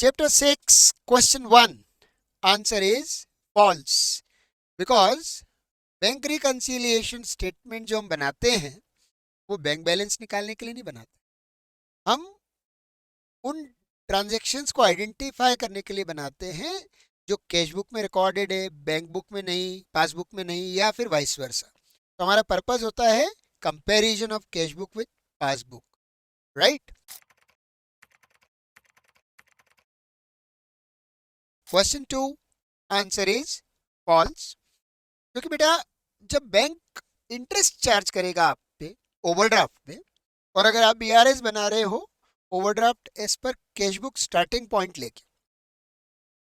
Chapter 6, question 1. Answer is false. Because bank reconciliation statement जो हम बनाते हैं वो बैंक बैलेंस निकालने के लिए नहीं बनाते, हम उन ट्रांजैक्शंस को आइडेंटिफाई करने के लिए बनाते हैं जो कैश बुक में रिकॉर्डेड है, बैंक बुक में नहीं, पासबुक में नहीं, या फिर वाइस वर्सा। तो हमारा पर्पस होता है comparison of cash book with passbook, right. Question 2, answer is false. क्योंकि बेटा जब बैंक इंटरेस्ट चार्ज करेगा आप पे ओवरड्राफ्ट पे, और अगर आप बीआरएस बना रहे हो ओवरड्राफ्ट एज पर कैश बुक स्टार्टिंग पॉइंट लेके,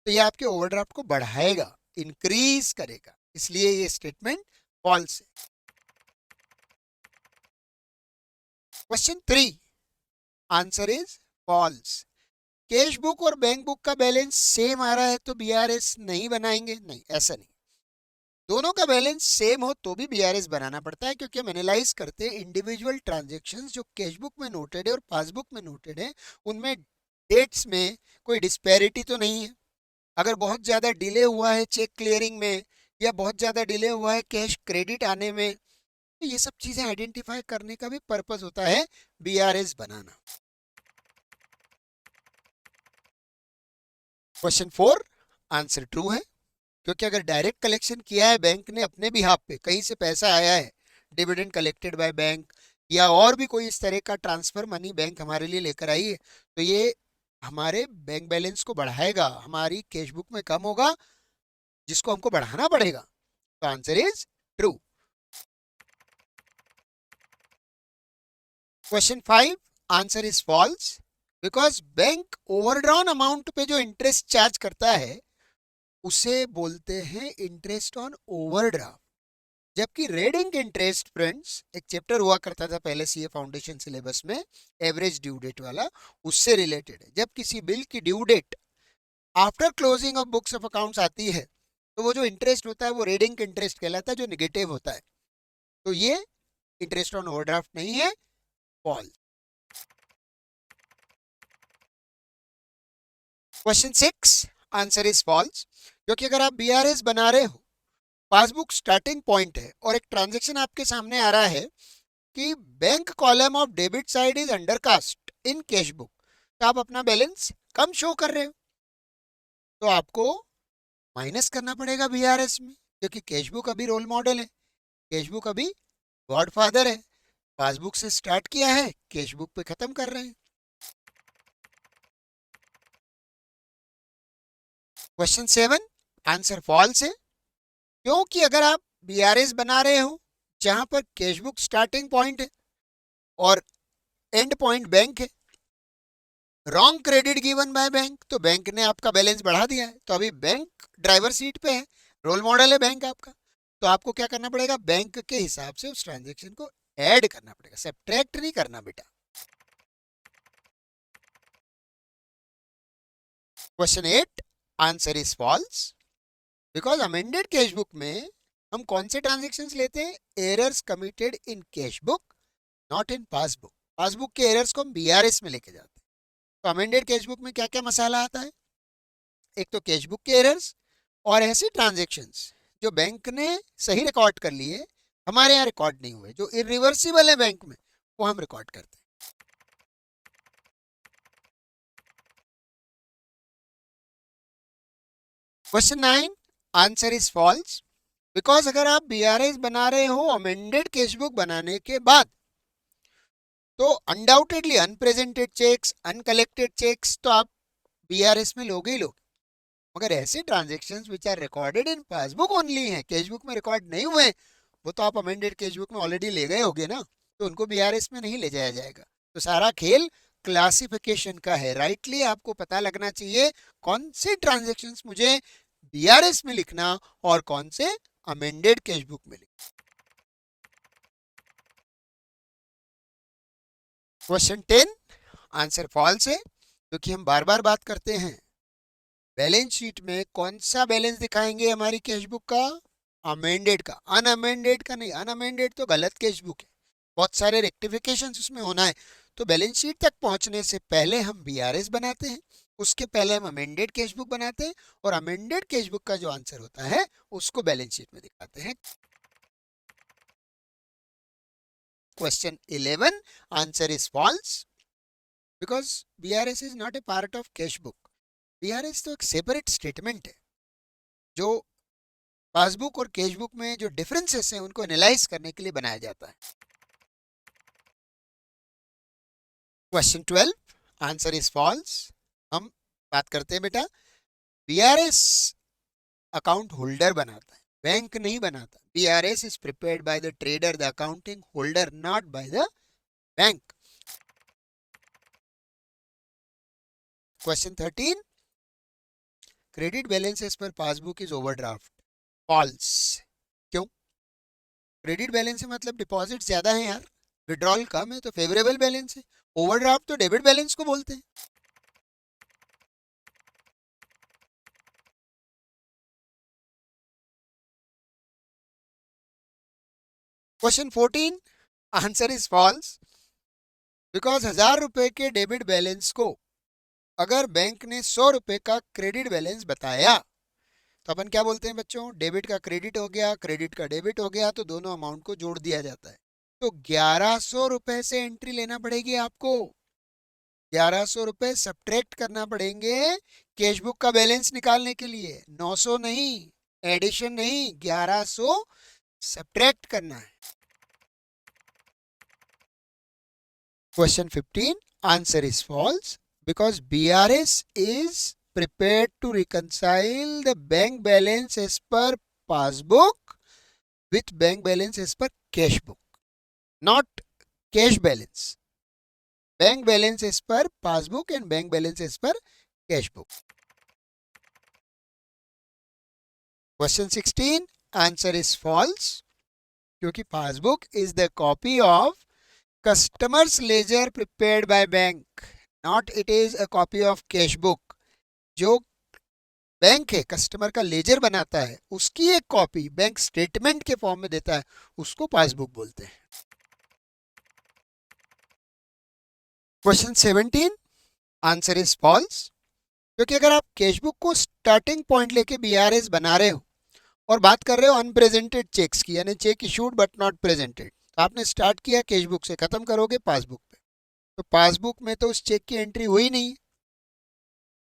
तो ये आपके ओवरड्राफ्ट को बढ़ाएगा, इंक्रीज करेगा, इसलिए ये स्टेटमेंट फॉल्स है। Question 3, answer is false. Cash book और बैंक बुक का बैलेंस सेम आ रहा है तो बीआरएस नहीं बनाएंगे, नहीं, ऐसा नहीं। दोनों का बैलेंस सेम हो तो भी बीआरएस बनाना पड़ता है, क्योंकि हम एनालाइज करते हैं इंडिविजुअल ट्रांजैक्शंस जो कैश बुक में नोटेड है और पासबुक में नोटेड है, उनमें डेट्स में कोई डिस्पैरिटी तो नहीं है। अगर बहुत ज़्यादा डिले हुआ है चेक क्लियरिंग में, या बहुत ज़्यादा डिले हुआ है कैश क्रेडिट आने में, तो ये सब चीज़ें आइडेंटिफाई करने का भी पर्पस होता है बीआरएस बनाना। क्वेश्चन 4, आंसर ट्रू है। क्योंकि अगर डायरेक्ट कलेक्शन किया है बैंक ने अपने बिहाफ पे, कहीं से पैसा आया है, डिविडेंड कलेक्टेड बाय बैंक, या और भी कोई इस तरह का ट्रांसफर मनी बैंक हमारे लिए लेकर आई है, तो ये हमारे बैंक बैलेंस को बढ़ाएगा, हमारी कैश बुक में कम होगा, जिसको हमको बढ़ाना पड़ेगा। तो answer is true. Question 5, answer is false. Because bank overdrawn amount पे जो इंटरेस्ट चार्ज करता है उसे बोलते हैं इंटरेस्ट ऑन ओवरड्राफ्ट, जबकि रेडिंग इंटरेस्ट फ्रेंड्स एक चैप्टर हुआ करता था पहले सीए फाउंडेशन सिलेबस में, एवरेज ड्यू डेट वाला, उससे रिलेटेड है। जब किसी बिल की due date after closing of books of accounts आती है तो वो जो इंटरेस्ट होता है वो रेडिंग इंटरेस्ट कहलाता है, जो निगेटिव होता है। तो ये इंटरेस्ट ऑन ओवरड्राफ्ट नहीं है, false. Question 6, answer is false. क्योंकि अगर आप बीआरएस बना रहे हो, पासबुक स्टार्टिंग पॉइंट है और एक ट्रांजैक्शन आपके सामने आ रहा है कि bank column of debit side is undercast in cash book, तो आप अपना बैलेंस कम शो कर रहे हो, तो आपको माइनस करना पड़ेगा बीआरएस में, क्योंकि कैश बुक अभी रोल मॉडल है, कैश बुक अभी गॉडफादर है। पासबुक से स्टार्ट किया है, कैश बुक पे खत्म कर रहे हैं। क्वेश्चन 7, आंसर फॉल्स है। क्योंकि अगर आप बीआरएस बना रहे हो जहां पर कैश बुक स्टार्टिंग पॉइंट है और एंड पॉइंट बैंक है, wrong credit given by bank, तो बैंक ने आपका बैलेंस बढ़ा दिया है, तो अभी बैंक ड्राइवर सीट पे है, रोल मॉडल है बैंक आपका, तो आपको क्या करना पड़ेगा, बैंक के हिसाब से उस ट्रांजैक्शन को ऐड करना पड़ेगा, सब्ट्रैक्ट नहीं करना बेटा। Question 8, answer is false. Because amended cash book में हम कौन से ट्रांजेक्शन्स लेते हैं, errors committed in cash book not in passbook. Passbook के एरर्स को हम बीआरएस में लेके जाते हैं। तो अमेंडेड कैश बुक में क्या क्या मसाला आता है, एक तो कैश बुक के एरर्स और ऐसे ट्रांजेक्शन्स जो बैंक ने सही रिकॉर्ड कर लिए, हमारे यहाँ रिकॉर्ड नहीं हुए, जो इरिवर्सिबल है बैंक में, वो हम रिकॉर्ड करते हैं। Question 9, answer is false. Because अगर आप बीआरएस बना रहे हो अमेंडेड कैश बुक बनाने के बाद, तो undoubtedly unpresented cheques, uncollected cheques तो आप बीआरएस में लोगे ही लोगे, मगर ऐसे transactions which are recorded in passbook only हैं, कैश बुक में रिकॉर्ड नहीं हुए, वो तो आप अमेंडेड कैश बुक में ऑलरेडी ले गए होगे ना, तो उनको बीआरएस में नहीं ले जाया जाएगा। तो सारा खेल क्लासिफिकेशन का है। राइटली आपको पता लगना चाहिए कौन से ट्रांजेक्शन्स मुझे बीआरएस में लिखना और कौन से अमेंडेड कैश बुक में लिखना। क्वेश्चन 10, आंसर फॉल्स है। क्योंकि हम बार बार बात करते हैं बैलेंस शीट में कौन सा बैलेंस दिखाएंगे हमारी कैश बुक का, अमेंडेड का, अनअमेंडेड का नहीं। अनअमेंडेड तो गलत कैश बुक है, बहुत सारे रेक्टिफिकेशन उसमें होना है। तो बैलेंस शीट तक पहुंचने से पहले हम बीआरएस बनाते हैं, उसके पहले हम अमेंडेड कैश बुक बनाते हैं और अमेंडेड कैश बुक का जो आंसर होता है उसको बैलेंस शीट में दिखाते हैं। Question 11 answer is false because BRS is not a part of cash book. BRS तो एक सेपरेट स्टेटमेंट है जो पासबुक और कैश बुक में जो डिफरेंसेस हैं उनको एनालाइज करने के लिए बनाया जाता है। Question 12 answer is false. हम बात करते हैं बेटा, बीआरएस अकाउंट होल्डर बनाता है, बैंक नहीं बनाता। BRS is prepared by the trader, the accounting holder, not by the bank. Question 13 credit balance as पर पासबुक इज ओवरड्राफ्ट। फॉल्स। क्यों? क्रेडिट बैलेंस है मतलब डिपॉजिट ज्यादा है यार, विड्रॉल कम है तो फेवरेबल बैलेंस है। ओवरड्राफ्ट तो डेबिट बैलेंस को बोलते हैं। Question 14 answer is false because 1000 रुपए के डेबिट बैलेंस को अगर बैंक ने 100 रुपए का क्रेडिट बैलेंस बताया तो अपन क्या बोलते हैं बच्चों, डेबिट का क्रेडिट हो गया, क्रेडिट का डेबिट हो गया, तो दोनों अमाउंट को जोड़ दिया जाता है। तो 1100 रुपए से एंट्री लेना पड़ेगी आपको, 1100 रुपए सब्ट्रैक्ट करना पड़ेंगे कैश बुक का बैलेंस निकालने के लिए। 900 नहीं, एडिशन नहीं, 1100 सब्ट्रैक्ट करना है। Question 15 answer is false because BRS is prepared to reconcile the bank balance as per passbook with bank balance as per cash book, not cash balance. Bank balance as per passbook and bank balance as per cash book. Question 16 answer is false क्योंकि passbook is the copy of customer's ledger prepared by bank, not it is a copy of cash book. जो bank है customer का laser बनाता है उसकी एक copy bank statement के form में देता है, उसको पासबुक बोलते हैं। क्वेश्चन 17 आंसर इज फॉल्स क्योंकि अगर आप कैश बुक को स्टार्टिंग पॉइंट लेके बीआरएस बना रहे हो और बात कर रहे हो अनप्रेजेंटेड चेक्स की, यानी check issued but not presented, तो आपने स्टार्ट किया कैश बुक से, खत्म करोगे पासबुक पे, तो पासबुक में तो उस चेक की एंट्री हुई नहीं,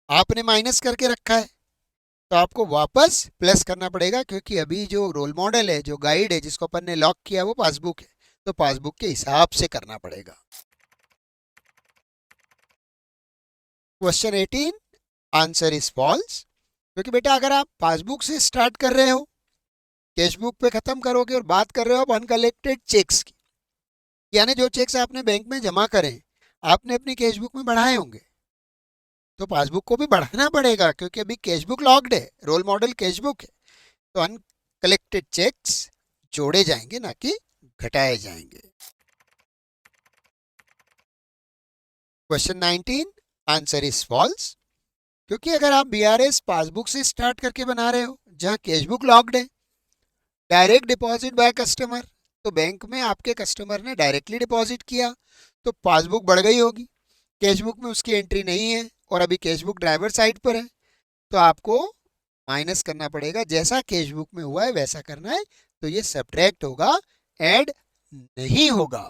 आपने माइनस करके रखा है, तो आपको वापस प्लस करना पड़ेगा क्योंकि अभी जो रोल मॉडल है, जो गाइड है, जिसको अपन ने लॉक किया वो पासबुक है, तो पासबुक के हिसाब से करना पड़ेगा। क्वेश्चन 18 आंसर इज फॉल्स क्योंकि बेटा अगर आप पासबुक से स्टार्ट कर रहे हो, कैश बुक पे खत्म करोगे और बात कर रहे हो अनकलेक्टेड चेक्स की, यानी जो चेक्स आपने बैंक में जमा करे आपने अपनी कैश बुक में बढ़ाए होंगे, तो पासबुक को भी बढ़ाना पड़ेगा क्योंकि अभी कैश बुक लॉक्ड है, रोल मॉडल कैश बुक है, तो अनकलेक्टेड चेक्स जोड़े जाएंगे ना कि घटाए जाएंगे। क्वेश्चन 19 आंसर इज फॉल्स क्योंकि अगर आप बीआरएस पासबुक से स्टार्ट करके बना रहे हो जहां कैश बुक लॉक्ड है, डायरेक्ट डिपॉजिट बाय कस्टमर, तो बैंक में आपके कस्टमर ने डायरेक्टली डिपॉजिट किया तो पासबुक बढ़ गई होगी, कैश बुक में उसकी एंट्री नहीं है और अभी कैश बुक ड्राइवर साइड पर है, तो आपको माइनस करना पड़ेगा, जैसा कैश बुक में हुआ है वैसा करना है, तो ये सब्ट्रैक्ट होगा, ऐड नहीं होगा।